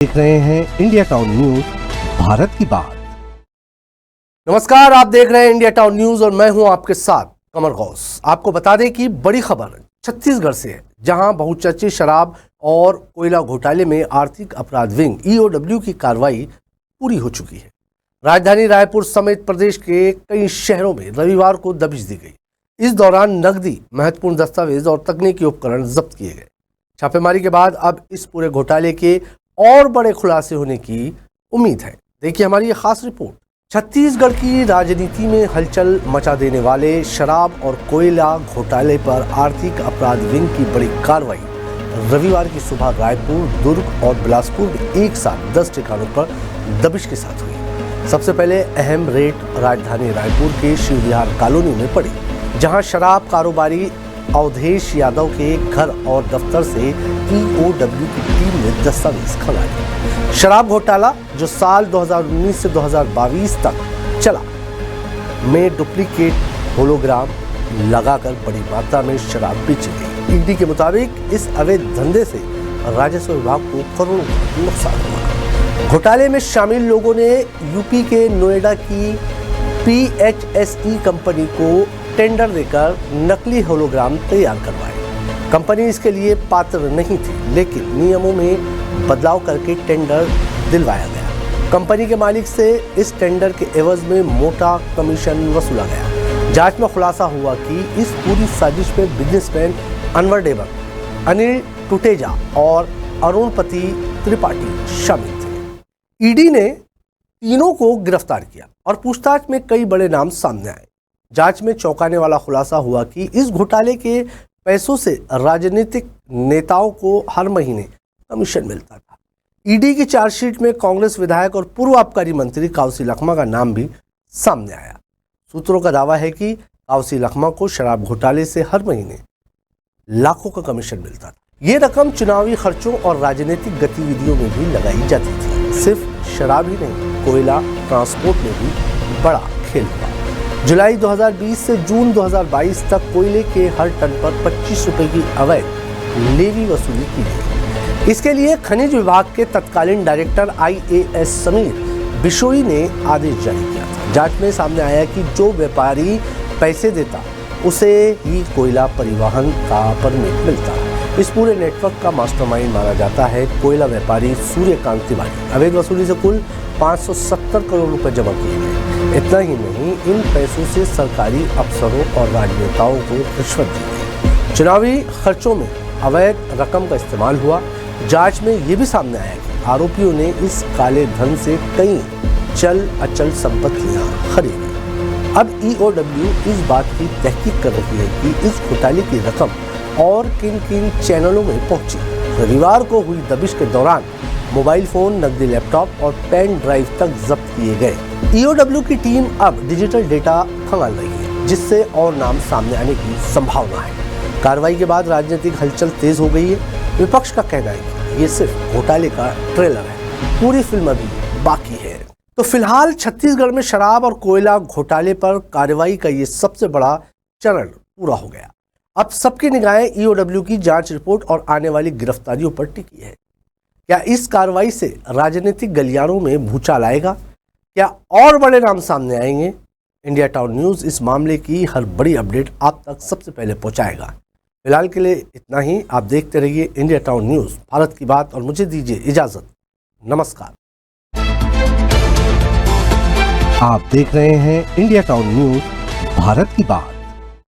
देख रहे हैं इंडिया टाउन न्यूज, भारत की बात। नमस्कार, आप देख रहे हैं इंडिया टाउन न्यूज और मैं हूं आपके साथ कमर गौस। आपको बता दें कि बड़ी खबर छत्तीसगढ़ से है, जहां बहुचर्चित शराब और कोयला घोटाले में आर्थिक अपराध विंग ईओडब्ल्यू की कार्रवाई पूरी हो चुकी है। राजधानी रायपुर समेत प्रदेश के कई शहरों में रविवार को दबिश दी गई। इस दौरान नकदी, महत्वपूर्ण दस्तावेज और तकनीकी उपकरण जब्त किए गए। छापेमारी के बाद अब इस पूरे घोटाले के और बड़े खुलासे होने की उम्मीद है। देखिए हमारी ये खास रिपोर्ट। छत्तीसगढ़ की राजनीति में हलचल मचा देने वाले शराब और कोयला घोटाले पर आर्थिक अपराध विंग की बड़ी कार्रवाई रविवार की सुबह रायपुर, दुर्ग और बिलासपुर में एक साथ 10 ठिकानों पर दबिश के साथ हुई। सबसे पहले अहम रेड राजधानी रायपुर के शिवविहार कॉलोनी में पड़ी, जहां शराब कारोबारी अवधेश यादव के घर और दफ्तर से ईओडब्ल्यू की टीम ने दस्तावेज खंगाले। शराब घोटाला जो साल 2019 से 2022 तक चला, में डुप्लीकेट होलोग्राम लगाकर बड़ी मात्रा में शराब बेची गई। ईडी के मुताबिक इस अवैध धंधे से राजस्व विभाग को करोड़ों का नुकसान हुआ। घोटाले में शामिल लोगों ने यूपी के नोएडा की PHSE कंपनी को टेंडर देकर नकली होलोग्राम तैयार करवाए। कंपनी इसके लिए पात्र नहीं थी, लेकिन नियमों में बदलाव करके टेंडर दिलवाया गया। कंपनी के मालिक से इस टेंडर के एवज में मोटा कमीशन वसूला गया। जांच में खुलासा हुआ कि इस पूरी साजिश में बिजनेसमैन अनवर डेबर, अनिल टुटेजा और अरुणपति त्रिपाठी शामिल थे। ईडी ने तीनों को गिरफ्तार किया और पूछताछ में कई बड़े नाम सामने आए। जांच में चौंकाने वाला खुलासा हुआ कि इस घोटाले के पैसों से राजनीतिक नेताओं को हर महीने कमीशन मिलता था। ईडी की चार्जशीट में कांग्रेस विधायक और पूर्व आबकारी मंत्री काउसी लखमा का नाम भी सामने आया। सूत्रों का दावा है कि काउसी लखमा को शराब घोटाले से हर महीने लाखों का कमीशन मिलता था। ये रकम चुनावी खर्चों और राजनीतिक गतिविधियों में भी लगाई जाती थी। सिर्फ शराब ही नहीं, कोयला ट्रांसपोर्ट में भी बड़ा खेल हुआ। जुलाई 2020 से जून 2022 तक कोयले के हर टन पर 25 रुपए की अवैध लेवी वसूली की गई। इसके लिए खनिज विभाग के तत्कालीन डायरेक्टर IAS समीर बिशोई ने आदेश जारी किया था। जांच में सामने आया कि जो व्यापारी पैसे देता उसे ही कोयला परिवहन का परमिट मिलता। इस पूरे नेटवर्क का मास्टरमाइंड माना जाता है कोयला व्यापारी सूर्यकांत तिवारी। अवैध वसूली से कुल 570 करोड़ रुपए जमा किए गए। इतना ही नहीं, इन पैसों से सरकारी अफसरों और राजनेताओं को रिश्वत दी गई। चुनावी खर्चों में अवैध रकम का इस्तेमाल हुआ। जांच में ये भी सामने आया कि आरोपियों ने इस काले धन से कई चल अचल संपत्तियां खरीदी। अब ईओडब्ल्यू इस बात की तहकीक कर रही है कि इस घोटाले की रकम और किन किन चैनलों में पहुंची। रविवार को हुई दबिश के दौरान मोबाइल फोन, नकदी लैपटॉप और पेन ड्राइव तक जब्त किए गए। ईओडब्ल्यू की टीम अब डिजिटल डेटा खंगाल रही है, जिससे और नाम सामने आने की संभावना है। कार्रवाई के बाद राजनीतिक हलचल तेज हो गई है। विपक्ष का कहना है कि ये सिर्फ घोटाले का ट्रेलर है, पूरी फिल्म अभी बाकी है। तो फिलहाल छत्तीसगढ़ में शराब और कोयला घोटाले पर कार्रवाई का ये सबसे बड़ा चरण पूरा हो गया। अब सबकी निगाहें ईओडब्ल्यू की जांच रिपोर्ट और आने वाली गिरफ्तारियों पर टिकी है। क्या इस कार्रवाई से राजनीतिक गलियारों में भूचाल आएगा? क्या और बड़े नाम सामने आएंगे? इंडिया टाउन न्यूज इस मामले की हर बड़ी अपडेट आप तक सबसे पहले पहुंचाएगा। फिलहाल के लिए इतना ही। आप देखते रहिए इंडिया टाउन न्यूज, भारत की बात, और मुझे दीजिए इजाजत। नमस्कार। आप देख रहे हैं इंडिया टाउन न्यूज, भारत की बात।